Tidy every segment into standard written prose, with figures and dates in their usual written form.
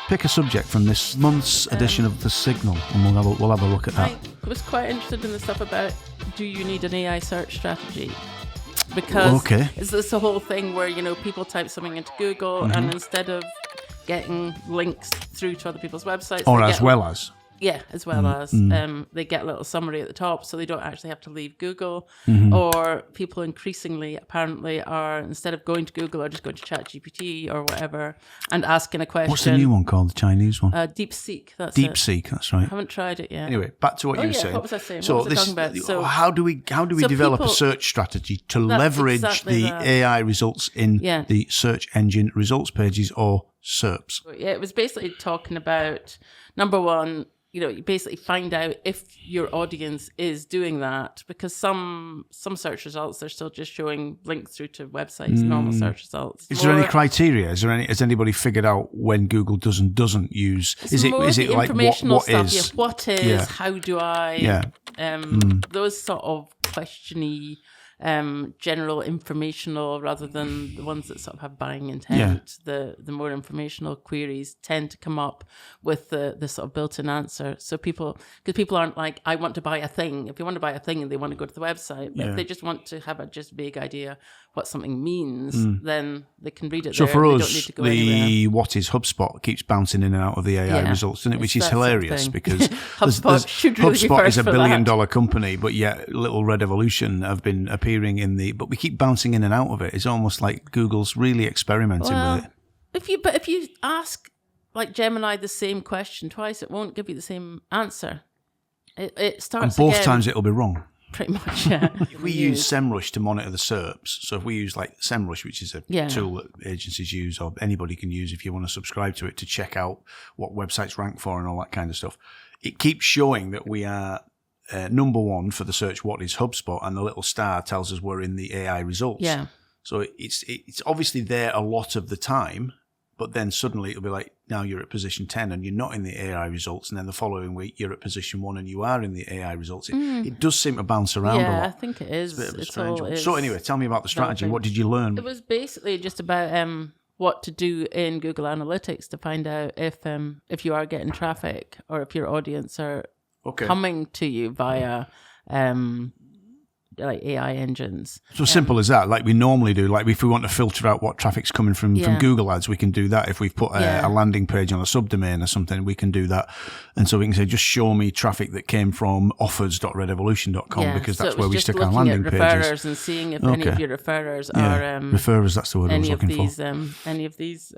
pick a subject from this month's edition of The Signal, and we'll have a look at that. I was quite interested in the stuff about, do you need an AI search strategy? Because it's this whole thing where, people type something into Google and instead of getting links through to other people's websites... Or as well as... Yeah, as well as they get a little summary at the top, so they don't actually have to leave Google. Or people increasingly, apparently, are, instead of going to Google, are just going to ChatGPT or whatever and asking a question. What's the new one called, the Chinese one? DeepSeek, that's DeepSeek, that's right. I haven't tried it yet. Anyway, back to what you were saying. What was I saying? So what was I talking about? So how do we develop a search strategy to leverage the AI results in the search engine results pages, or SERPs? Yeah, it was basically talking about, number one, you basically find out if your audience is doing that, because some search results, they're still just showing links through to websites, normal search results. Is there any criteria? Has anybody figured out when Google does and doesn't use? Is it like what is? Yeah, what is? Yeah. How do I? Yeah. Those sort of questiony, general informational, rather than the ones that sort of have buying intent. The more informational queries tend to come up with the sort of built-in answer. So because people aren't like, I want to buy a thing. If they want to buy a thing and they want to go to the website, but if they just want to have a just vague idea what something means, then they can read it so there. For us, they don't need to go the anywhere. what is HubSpot keeps bouncing in and out of the AI results, doesn't it? Which is hilarious because HubSpot is $1 billion company, but yet Little Red Evolution have been appearing in but we keep bouncing in and out of it. It's almost like Google's really experimenting with it. If you ask like Gemini the same question twice, it won't give you the same answer. It starts and both again. Times it'll be wrong. Pretty much, yeah. If we use SEMrush to monitor the SERPs, so if we use like SEMrush, which is a tool that agencies use or anybody can use if you want to subscribe to it to check out what websites rank for and all that kind of stuff, it keeps showing that we are number one for the search what is HubSpot, and the little star tells us we're in the AI results. Yeah. So it's obviously there a lot of the time, but then suddenly it'll be like, now you're at position 10 and you're not in the AI results, and then the following week you're at position 1 and you are in the AI results. It does seem to bounce around a lot. Yeah, I think it is. It's a bit of a strange one. So anyway, tell me about the strategy. What did you learn? It was basically just about what to do in Google Analytics to find out if you are getting traffic or if your audience are coming to you via like AI engines. So simple as that, like we normally do. Like if we want to filter out what traffic's coming from Google ads, we can do that. If we've put a landing page on a subdomain or something, we can do that. And so we can say, just show me traffic that came from offers.redevolution.com because that's where we stick our landing pages. Referrers and seeing if any of your referrers are referrers. That's the word I was looking for. Any of these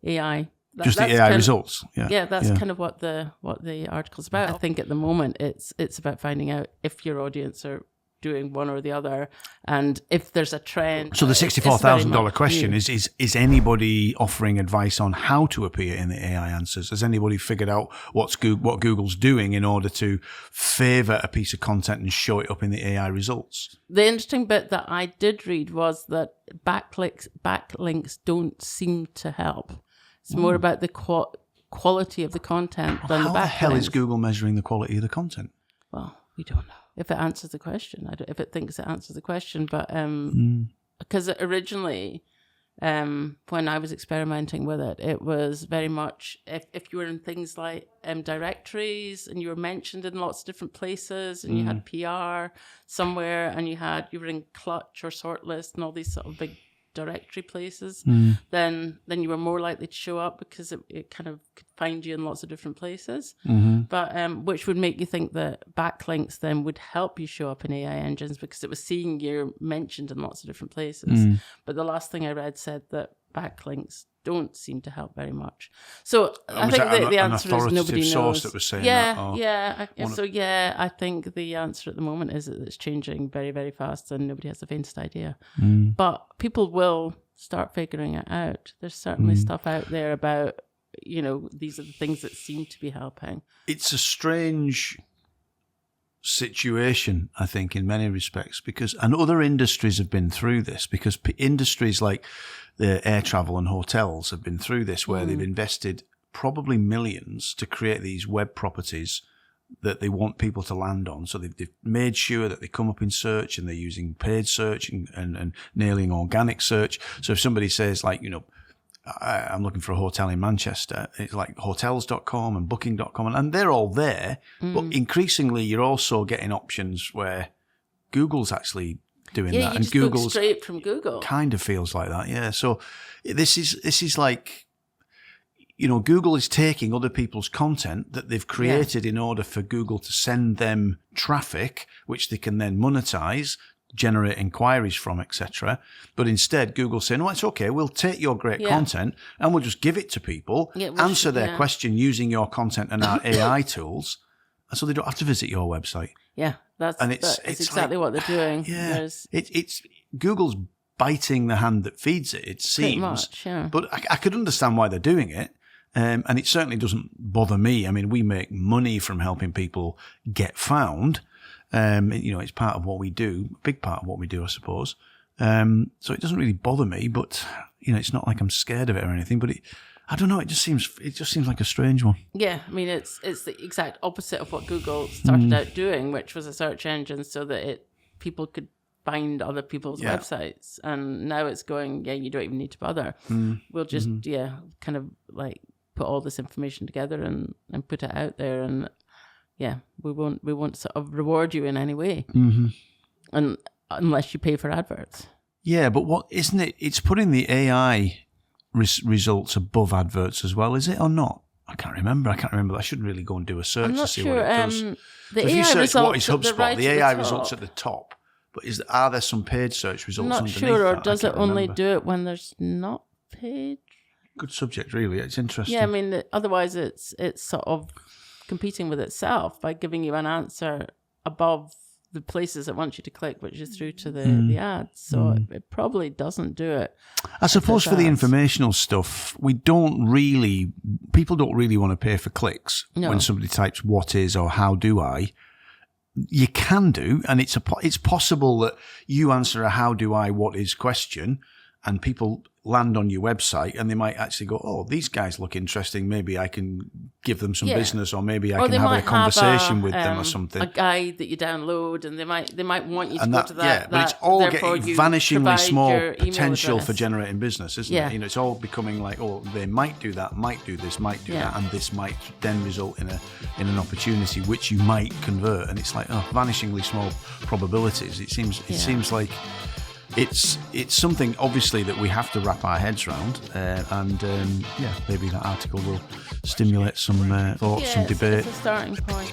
AI. Just the AI results. Yeah, that's kind of what the article's about. I think at the moment it's about finding out if your audience are doing one or the other, and if there's a trend. So the $64,000 question is anybody offering advice on how to appear in the AI answers? Has anybody figured out what Google's doing in order to favour a piece of content and show it up in the AI results? The interesting bit that I did read was that backlinks don't seem to help. It's more about the quality of the content than the backlinks. How the hell is Google measuring the quality of the content? Well, we don't know. If it answers the question, if it thinks it answers the question, but because originally, when I was experimenting with it, it was very much if you were in things like directories and you were mentioned in lots of different places and you had PR somewhere and you were in Clutch or Sortlist and all these sort of big directory places, then you were more likely to show up because it kind of could find you in lots of different places. But which would make you think that backlinks then would help you show up in AI engines because it was seeing you mentioned in lots of different places. But the last thing I read said that backlinks don't seem to help very much. So I think the answer is nobody knows. Source that was saying that? I think the answer at the moment is that it's changing very, very fast and nobody has the faintest idea. But people will start figuring it out. There's certainly stuff out there about, these are the things that seem to be helping. It's a strange situation, I think, in many respects, and other industries have been through this, because industries like the air travel and hotels have been through this, where they've invested probably millions to create these web properties that they want people to land on. So they've made sure that they come up in search, and they're using paid search and nailing organic search. So if somebody says, like, I'm looking for a hotel in Manchester. It's like hotels.com and booking.com, and they're all there. But increasingly, you're also getting options where Google's actually doing that. You and just Google's book straight from Google. Kind of feels like that, yeah. So this is like, Google is taking other people's content that they've created in order for Google to send them traffic, which they can then monetize, generate inquiries from, etc. But instead, Google's saying, it's okay, we'll take your great content and we'll just give it to people, answer their question using your content and our AI tools, and so they don't have to visit your website. Yeah, that's exactly what they're doing. Yeah, it's Google's biting the hand that feeds it seems. Pretty much, yeah. But I could understand why they're doing it. And it certainly doesn't bother me. I mean, we make money from helping people get found. It's part of what we do, a big part of what we do, I suppose. So it doesn't really bother me, but, it's not like I'm scared of it or anything, but I don't know, it just seems like a strange one. Yeah, I mean, it's the exact opposite of what Google started out doing, which was a search engine so that people could find other people's websites. And now it's going, you don't even need to bother. We'll just, kind of like put all this information together and put it out there, and we won't sort of reward you in any way, and unless you pay for adverts. Yeah, but what isn't it? It's putting the AI results above adverts as well, is it or not? I can't remember. I should really go and do a search to see what it does. The so if AI you search what is results HubSpot, the AI results at the top. But are there some paid search results underneath that? I'm not sure, or does it only do it when there's not paid? Good subject, really. It's interesting. Yeah, I mean, otherwise it's sort of competing with itself by giving you an answer above the places it wants you to click, which is through to the ads. So it probably doesn't do it. I suppose for the informational stuff, people don't really want to pay for clicks when somebody types "what is" or "how do I." You can do, and it's possible that you answer a "how do I, what is" question, and people land on your website and they might actually go, oh, these guys look interesting. Maybe I can give them some business, or maybe I can have a conversation with them or something. A guide that you download, and they might want you to go to that. Yeah, but it's all getting vanishingly small potential for generating business, isn't it? It's all becoming like, oh, they might do that, might do this, might do that, and this might then result in an opportunity which you might convert. And it's like, oh, vanishingly small probabilities. It seems like it's something obviously that we have to wrap our heads around, and maybe that article will stimulate some thoughts, some debate. It's a starting point.